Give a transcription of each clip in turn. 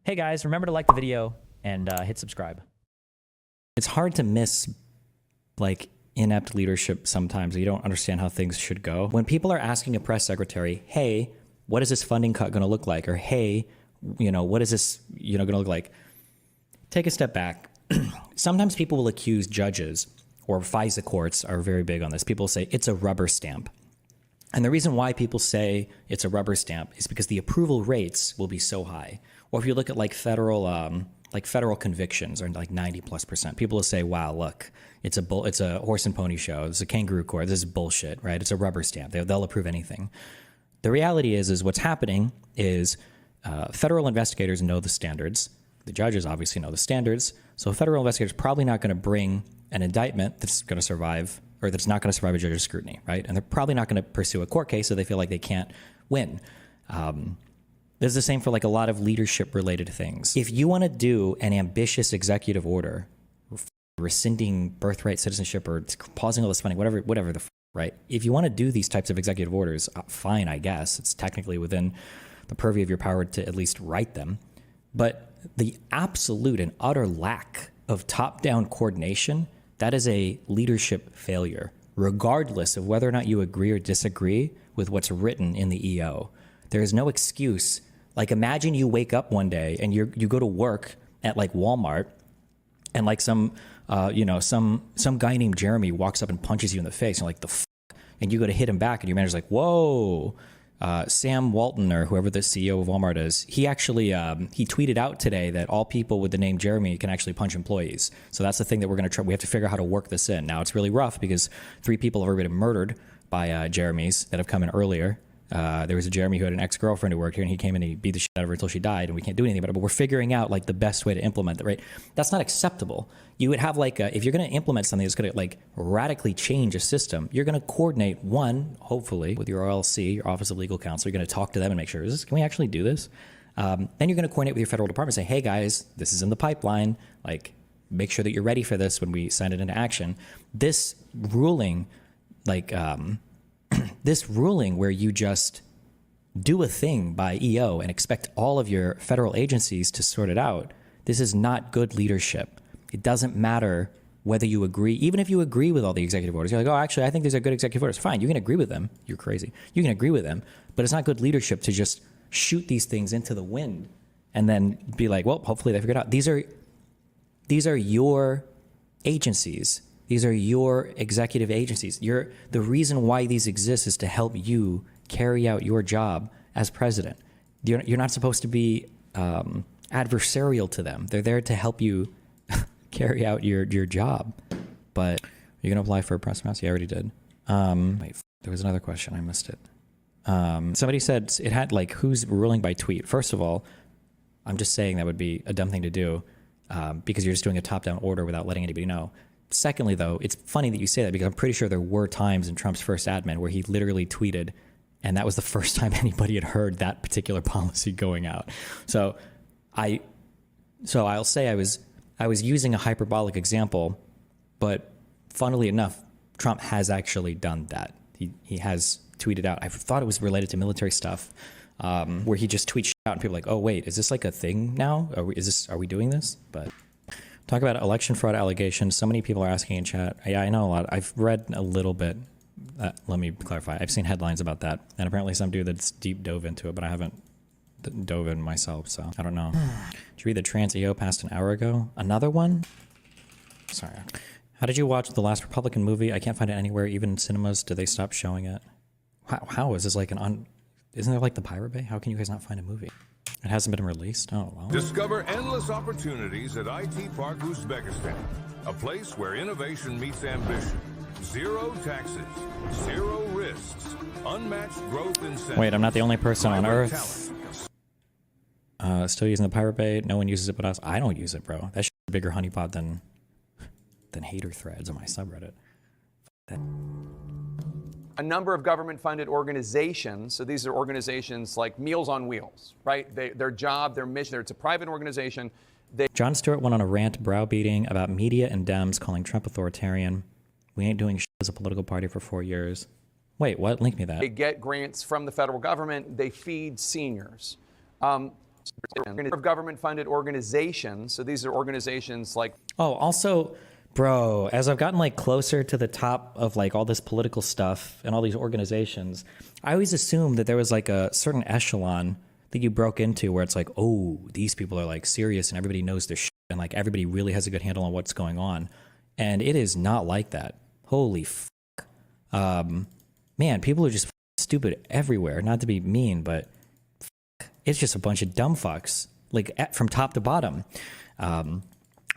Hey guys, remember to like the video and hit subscribe. It's hard to miss like inept leadership sometimes. You don't understand how things should go. When people are asking a press secretary, hey, what is this funding cut going to look like? Or hey, what is this, going to look like? Take a step back. Sometimes people will accuse judges, or FISA courts are very big on this. People say it's a rubber stamp. And the reason why people say it's a rubber stamp is because the approval rates will be so high. Or if you look at like federal convictions are like 90+%. People will say, wow, look, it's a horse and pony show. It's a kangaroo court. This is bullshit, right? It's a rubber stamp. They'll approve anything. The reality is what's happening is federal investigators know the standards. The judges obviously know the standards. So a federal investigator is probably not going to bring an indictment that's going to survive, or that's not going to survive a judge's scrutiny, right? And they're probably not going to pursue a court case, so they feel like they can't win. This is the same for like a lot of leadership related things. If you want to do an ambitious executive order, rescinding birthright citizenship or pausing all this funding, whatever right? If you want to do these types of executive orders, fine, I guess. It's technically within the purview of your power to at least write them. But the absolute and utter lack of top-down coordination, that is a leadership failure, regardless of whether or not you agree or disagree with what's written in the EO. There is no excuse. Like, imagine you wake up one day and you go to work at like Walmart, and like some guy named Jeremy walks up and punches you in the face. And you're like, the fuck? And you go to hit him back, and your manager's like, whoa. Sam Walton, or whoever the CEO of Walmart is, he actually he tweeted out today that all people with the name Jeremy can actually punch employees. So that's the thing that we're going to try. We have to figure out how to work this in. Now, it's really rough because 3 people have already been murdered by Jeremys that have come in earlier. There was a Jeremy who had an ex-girlfriend who worked here, and he came in and he beat the shit out of her until she died, and we can't do anything about it. But we're figuring out like the best way to implement that, right? That's not acceptable. You would have like if you're going to implement something that's going to like radically change a system, you're going to coordinate hopefully with your OLC, your Office of Legal Counsel. You're going to talk to them and make sure, can we actually do this? Then you're going to coordinate with your federal department, say, hey guys, this is in the pipeline. Like, make sure that you're ready for this when we send it into action. This ruling, this ruling where you just do a thing by EO and expect all of your federal agencies to sort it out, this is not good leadership. It doesn't matter whether you agree, even if you agree with all the executive orders. You're like, oh, actually, I think these are good executive orders. Fine, you can agree with them. You're crazy. You can agree with them, but it's not good leadership to just shoot these things into the wind and then be like, well, hopefully they figure it out. These are your agencies. These are your executive agencies. The reason why these exist is to help you carry out your job as president. You're not supposed to be adversarial to them. They're there to help you carry out your job. But you're going to apply for a press pass? Yeah, I already did. Wait, there was another question. I missed it. Somebody said it had like, who's ruling by tweet? First of all, I'm just saying that would be a dumb thing to do because you're just doing a top-down order without letting anybody know. Secondly, though, it's funny that you say that because I'm pretty sure there were times in Trump's first admin where he literally tweeted, and that was the first time anybody had heard that particular policy going out. So I'll say I was using a hyperbolic example, but funnily enough, Trump has actually done that. He has tweeted out. I thought it was related to military stuff, where he just tweets out and people are like, oh wait, is this like a thing now? Are we doing this? But talk about election fraud allegations. So many people are asking in chat. Yeah, I know a lot. I've read a little bit. Let me clarify. I've seen headlines about that, and apparently some dude that's deep dove into it, but I haven't dove in myself, so I don't know. Did you read the Trans EO passed an hour ago? Another one? Sorry. How did you watch the last Republican movie? I can't find it anywhere, even in cinemas. Did they stop showing it? How is this like isn't there like the Pirate Bay? How can you guys not find a movie? It hasn't been released? Oh, well. Discover endless opportunities at IT Park, Uzbekistan, a place where innovation meets ambition. Zero taxes, zero risks, unmatched growth incentives. Wait, I'm not the only person on Earth. Still using the Pirate Bay. No one uses it but us. I don't use it, bro. That shit's a bigger honeypot than hater threads on my subreddit. A number of government-funded organizations, so these are organizations like Meals on Wheels, right? Their job, their mission, it's a private organization. Jon Stewart went on a rant browbeating about media and Dems calling Trump authoritarian. We ain't doing shit as a political party for 4 years. Wait, what? Link me that. They get grants from the federal government. They feed seniors. of government-funded organizations. So these are organizations like. Oh, also, bro, as I've gotten like closer to the top of like all this political stuff and all these organizations, I always assumed that there was like a certain echelon that you broke into where it's like, oh, these people are like serious and everybody knows their shit and like everybody really has a good handle on what's going on. And it is not like that. Holy fuck. Man, people are just stupid everywhere. Not to be mean, but it's just a bunch of dumb fucks, like from top to bottom. I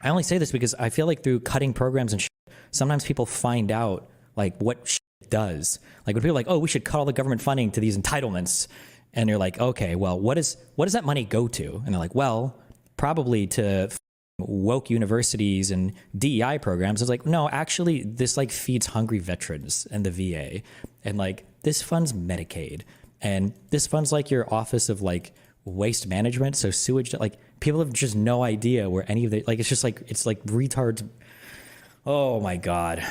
only say this because I feel like through cutting programs and shit, sometimes people find out like what shit does. Like when people are like, oh, we should cut all the government funding to these entitlements. And you're like, okay, well, what does that money go to? And they're like, well, probably to woke universities and DEI programs. It's like, no, actually, this like feeds hungry veterans and the VA. And like, this funds Medicaid. And this funds like your office of like waste management. So sewage, like people have just no idea where any of the, like, it's like retards. Oh my God.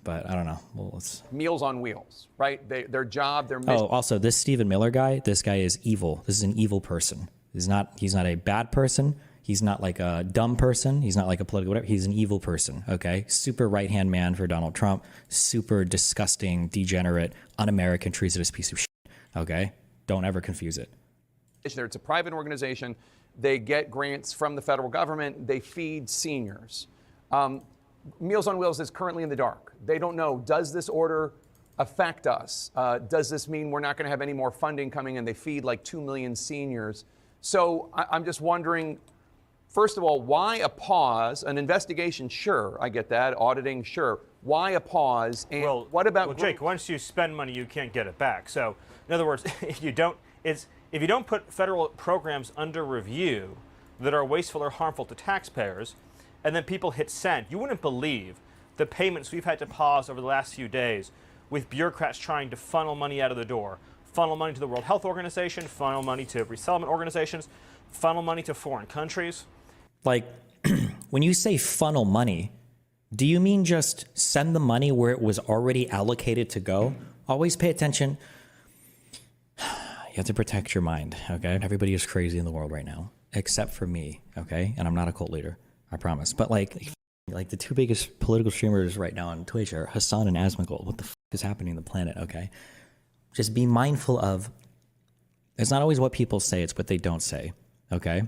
But I don't know. Well, it's Meals on Wheels, right? Their job, their mission. Oh, also this Stephen Miller guy, this guy is evil. This is an evil person. He's not a bad person. He's not like a dumb person. He's not like a political whatever. He's an evil person, okay? Super right-hand man for Donald Trump. Super disgusting, degenerate, un-American, treasonous piece of shit, okay? Don't ever confuse it. It's a private organization. They get grants from the federal government. They feed seniors. Meals on Wheels is currently in the dark. They don't know, does this order affect us? Does this mean we're not going to have any more funding coming in? They feed like 2 million seniors. So I'm just wondering, first of all, why a pause? An investigation, sure, I get that. Auditing, sure. Why a pause? And what about? Well, Jake, once you spend money, you can't get it back. So, in other words, if you don't put federal programs under review that are wasteful or harmful to taxpayers, and then people hit send, you wouldn't believe the payments we've had to pause over the last few days with bureaucrats trying to funnel money out of the door, funnel money to the World Health Organization, funnel money to resettlement organizations, funnel money to foreign countries. Like, when you say funnel money, do you mean just send the money where it was already allocated to go? Always pay attention. You have to protect your mind, okay? Everybody is crazy in the world right now, except for me, okay? And I'm not a cult leader, I promise. But like the two biggest political streamers right now on Twitch are Hassan and Asmongold. What the f is happening on the planet, okay? Just be mindful of, it's not always what people say, it's what they don't say, okay?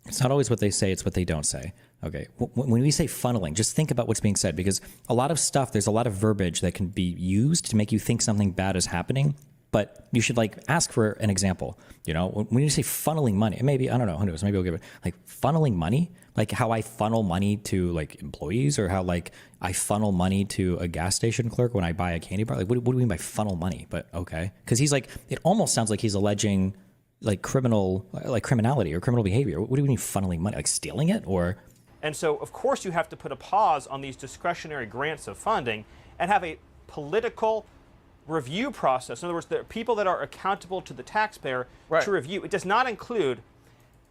It's not always what they say, it's what they don't say. Okay, when we say funneling, just think about what's being said, because a lot of stuff, there's a lot of verbiage that can be used to make you think something bad is happening, but you should like ask for an example. You know, when you say funneling money, maybe, I don't know, who knows, maybe I'll give it, like funneling money, like how I funnel money to like employees, or how like I funnel money to a gas station clerk when I buy a candy bar. Like what do we mean by funnel money? But okay, because he's like, it almost sounds like he's alleging like criminality or criminal behavior. What do you mean funneling money? Like stealing it, or? And so, of course, you have to put a pause on these discretionary grants of funding and have a political review process. In other words, there are people that are accountable to the taxpayer to review. It does not include,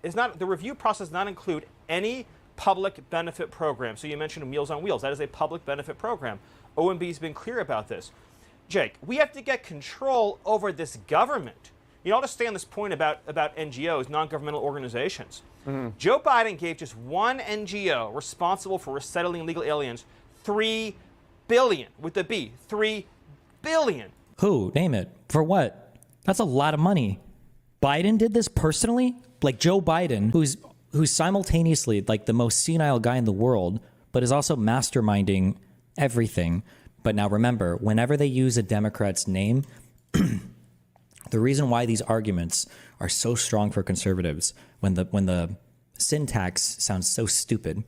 the review process does not include any public benefit program. So you mentioned Meals on Wheels. That is a public benefit program. OMB's been clear about this. Jake, we have to get control over this government. You know, I'll just stay on this point about NGOs, non-governmental organizations. Joe Biden gave just one NGO responsible for resettling illegal aliens $3 billion, with the B, $3 billion. Who? Name it. For what? That's a lot of money. Biden did this personally? Like Joe Biden, who's simultaneously like the most senile guy in the world, but is also masterminding everything. But now remember, whenever they use a Democrat's name, the reason why these arguments are so strong for conservatives when the syntax sounds so stupid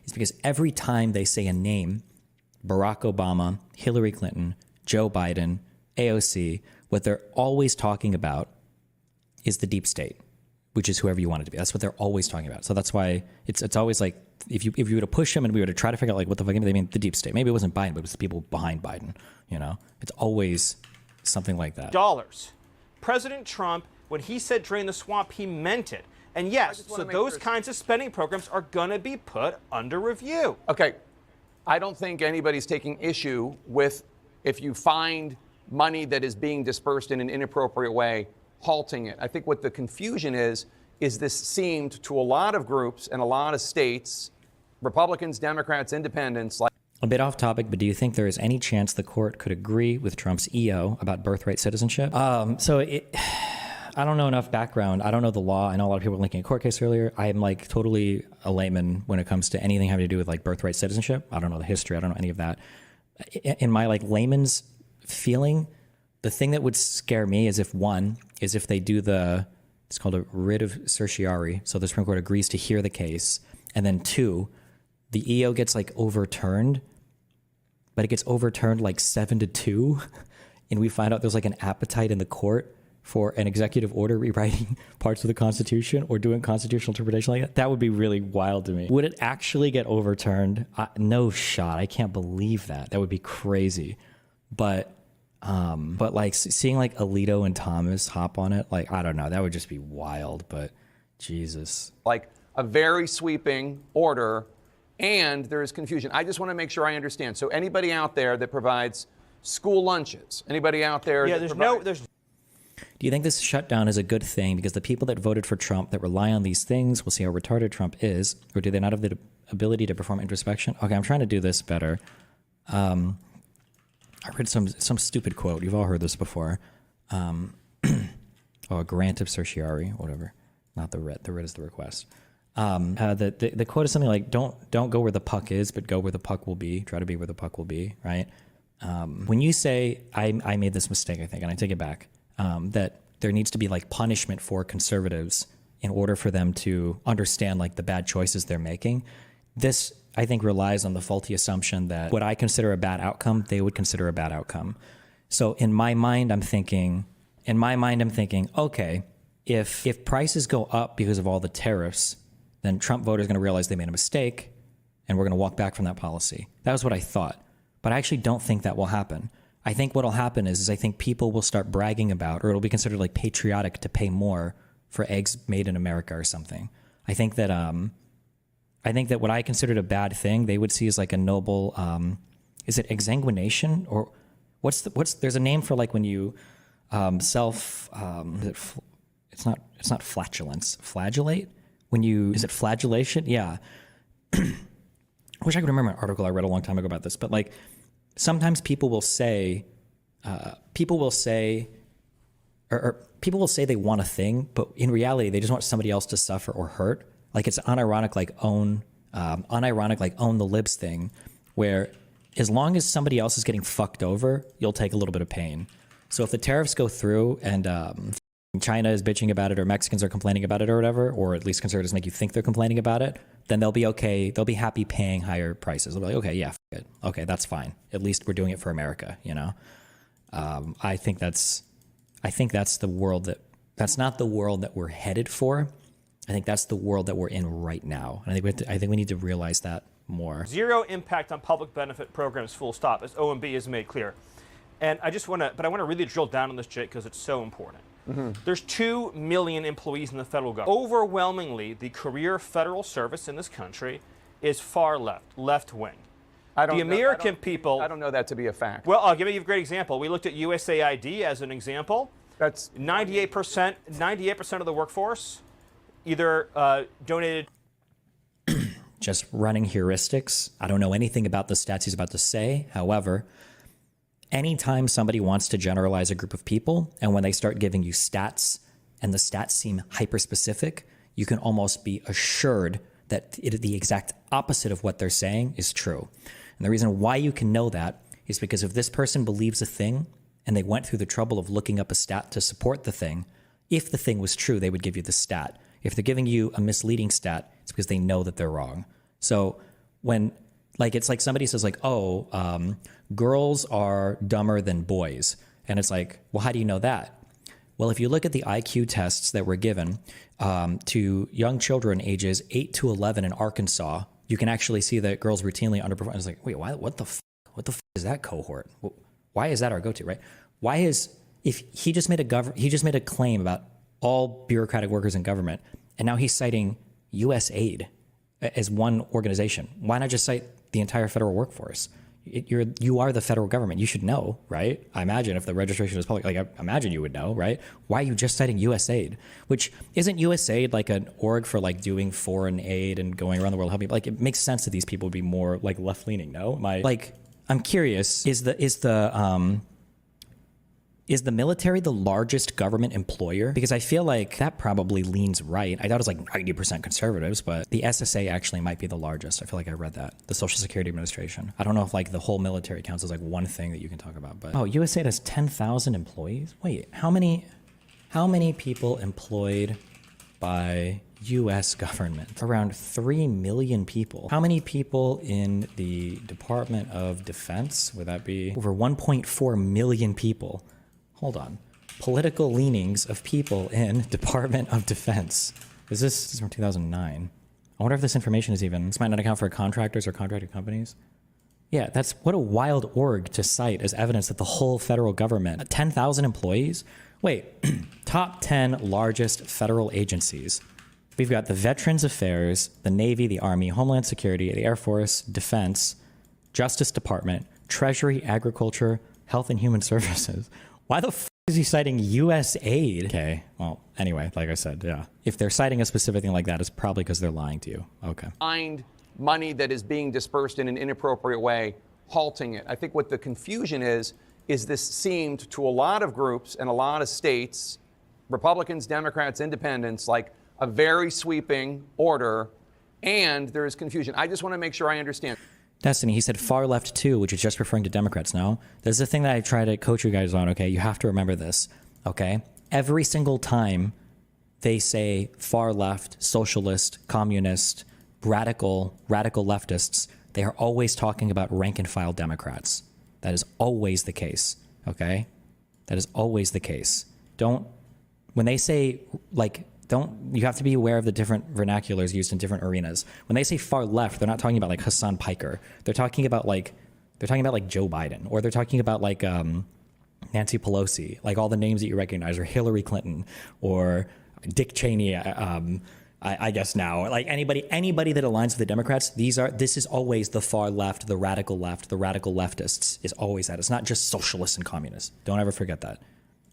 is because every time they say a name, Barack Obama, Hillary Clinton, Joe Biden, AOC, what they're always talking about is the deep state, which is whoever you want it to be. That's what they're always talking about. So that's why it's always like, if you were to push them and we were to try to figure out like what the fuck they mean, the deep state. Maybe it wasn't Biden, but it was the people behind Biden, you know? It's always something like that. Dollars. President Trump, when he said drain the swamp, he meant it. And yes, so those kinds of spending programs are going to be put under review. Okay. I don't think anybody's taking issue with, if you find money that is being dispersed in an inappropriate way, halting it. I think what the confusion is is this seemed to a lot of groups and a lot of states, Republicans, Democrats, Independents, like. A bit off topic, but do you think there is any chance the court could agree with Trump's EO about birthright citizenship? I don't know enough background. I don't know the law. I know a lot of people were linking a court case earlier. I am like totally a layman when it comes to anything having to do with like birthright citizenship. I don't know the history. I don't know any of that. In my like layman's feeling, the thing that would scare me is if they do it's called a writ of certiorari. So the Supreme Court agrees to hear the case. And then 2, the EO gets like overturned, but it gets overturned like 7-2. And we find out there's like an appetite in the court for an executive order rewriting parts of the Constitution or doing constitutional interpretation like that. That would be really wild to me. Would it actually get overturned? No shot. I can't believe that. That would be crazy. But like seeing like Alito and Thomas hop on it, like, I don't know, that would just be wild, but Jesus. Like a very sweeping order, and there is confusion. I just want to make sure I understand. So anybody out there that provides school lunches, anybody out there Do you think this shutdown is a good thing because the people that voted for Trump that rely on these things will see how retarded Trump is, or do they not have the ability to perform introspection? Okay, I'm trying to do this better. I read some stupid quote. You've all heard this before. A grant of certiorari, whatever. Not the writ. The writ is the request. The quote is something like, don't go where the puck is, but go where the puck will be. Try to be where the puck will be, right? When you say, I made this mistake, I think, and I take it back, that there needs to be like punishment for conservatives in order for them to understand like the bad choices they're making. This, I think, relies on the faulty assumption that what I consider a bad outcome, they would consider a bad outcome. So in my mind, I'm thinking, okay, if prices go up because of all the tariffs, then Trump voters are going to realize they made a mistake and we're going to walk back from that policy. That was what I thought. But I actually don't think that will happen. I think what will happen is I think people will start bragging about, or it'll be considered like patriotic to pay more for eggs made in America or something. I think that what I considered a bad thing, they would see as like a noble, is it exsanguination, or there's a name for like when you it's not flatulence, flagellate? Is it flagellation? Yeah. I wish I could remember an article I read a long time ago about this, but like sometimes people will say they want a thing, but in reality, they just want somebody else to suffer or hurt. Like it's unironic, like own the libs thing, where as long as somebody else is getting fucked over, you'll take a little bit of pain. So if the tariffs go through and China is bitching about it, or Mexicans are complaining about it or whatever, or at least conservatives make you think they're complaining about it, then they'll be okay. They'll be happy paying higher prices. They'll be like, okay, yeah, it. Okay, that's fine. At least we're doing it for America, you know? I think that's the world that's not the world that we're headed for. I think that's the world that we're in right now. And I think we need to realize that more. Zero impact on public benefit programs, full stop, as OMB has made clear. And I want to really drill down on this, Jake, because it's so important. Mm-hmm. There's 2 million employees in the federal government. Overwhelmingly, the career federal service in this country is far left wing. I don't know that to be a fact. Well, I'll give you a great example. We looked at USAID as an example. That's 98% of the workforce either donated. Just running heuristics. I don't know anything about the stats he's about to say. However, anytime somebody wants to generalize a group of people, and when they start giving you stats and the stats seem hyper-specific, you can almost be assured that the exact opposite of what they're saying is true. And the reason why you can know that is because if this person believes a thing and they went through the trouble of looking up a stat to support the thing, if the thing was true, they would give you the stat. If they're giving you a misleading stat, it's because they know that they're wrong. So when it's like somebody says like, girls are dumber than boys. And it's like, well, how do you know that? Well, if you look at the IQ tests that were given to young children ages 8 to 11 in Arkansas, you can actually see that girls routinely underperform. It's like, wait, what the is that cohort? Why is that our go-to, right? If he just made a claim about all bureaucratic workers in government, and now he's citing USAID as one organization. Why not just cite the entire federal workforce? You are the federal government. You should know, right? I imagine if the registration is public, like I imagine you would know, right? Why are you just citing USAID? Which isn't USAID like an org for like doing foreign aid and going around the world helping? Like it makes sense that these people would be more like left leaning. No, I'm curious. Is the military the largest government employer? Because I feel like that probably leans right. I thought it was like 90% conservatives, but the SSA actually might be the largest. I feel like I read that. The Social Security Administration. I don't know if like the whole military counts as like one thing that you can talk about, but USAID has 10,000 employees? Wait, how many people employed by US government? Around 3 million people. How many people in the Department of Defense? Would that be over 1.4 million people? Hold on. Political leanings of people in Department of Defense. This is from 2009. I wonder if this information is even, this might not account for contractors or contracted companies. Yeah, that's what a wild org to cite as evidence that the whole federal government, 10,000 employees? Wait, top 10 largest federal agencies. We've got the Veterans Affairs, the Navy, the Army, Homeland Security, the Air Force, Defense, Justice Department, Treasury, Agriculture, Health and Human Services. Why the f is he citing USAID? Okay, well, anyway, like I said, yeah. If they're citing a specific thing like that, it's probably because they're lying to you. Okay. Find money that is being dispersed in an inappropriate way, halting it. I think what the confusion is this seemed to a lot of groups and a lot of states, Republicans, Democrats, Independents, like a very sweeping order, and there is confusion. I just want to make sure I understand. Destiny, he said far left too, which is just referring to Democrats. No, this is the thing that I try to coach you guys on. Okay, you have to remember this. Okay, every single time they say far left, socialist, communist, radical leftists, they are always talking about rank and file Democrats. That is always the case. Okay, that is always the case. When they say you have to be aware of the different vernaculars used in different arenas. When they say far left, they're not talking about like Hassan Piker. They're talking about like Joe Biden, or they're talking about like Nancy Pelosi, like all the names that you recognize, or Hillary Clinton, or Dick Cheney. I guess now, like anybody that aligns with the Democrats, this is always the far left, the radical leftists is always that. It's not just socialists and communists. Don't ever forget that.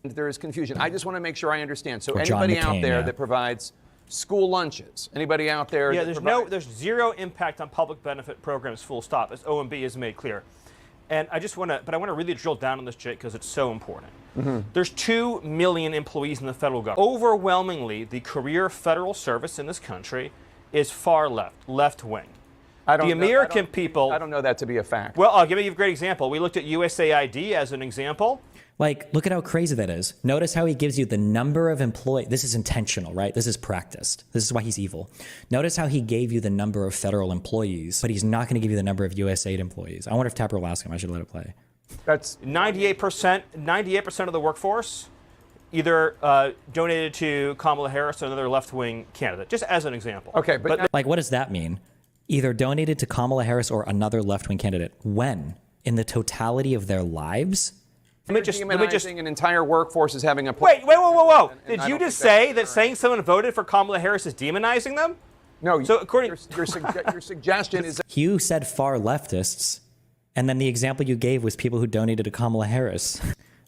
There is confusion. I just want to make sure I understand. So anybody out there that provides school lunches, anybody out there? Yeah, there's zero impact on public benefit programs, full stop, as OMB has made clear. And I want to really drill down on this, Jake, because it's so important. Mm-hmm. There's 2 million employees in the federal government. Overwhelmingly, the career federal service in this country is far left wing. People. I don't know that to be a fact. Well, I'll give you a great example. We looked at USAID as an example. Like, look at how crazy that is. Notice how he gives you the number of employees. This is intentional, right? This is practiced. This is why he's evil. Notice how he gave you the number of federal employees, but he's not going to give you the number of USAID employees. I wonder if Tapper will ask him. I should let it play. That's 98%. 98% of the workforce either donated to Kamala Harris or another left-wing candidate, just as an example. Okay, but like, what does that mean? Either donated to Kamala Harris or another left-wing candidate. When? In the totality of their lives? Let me just an entire workforce is having a wait, whoa. Did you just say that saying someone voted for Kamala Harris is demonizing them? No. So according your suggestion is that you said far leftists, and then the example you gave was people who donated to Kamala Harris.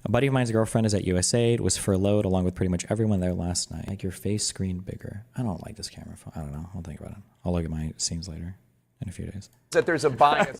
A buddy of mine's girlfriend is at USAID, was furloughed along with pretty much everyone there last night. Like your face screen bigger. I don't like this camera phone. I don't know. I'll think about it. I'll look at my scenes later in a few days. That there's a bias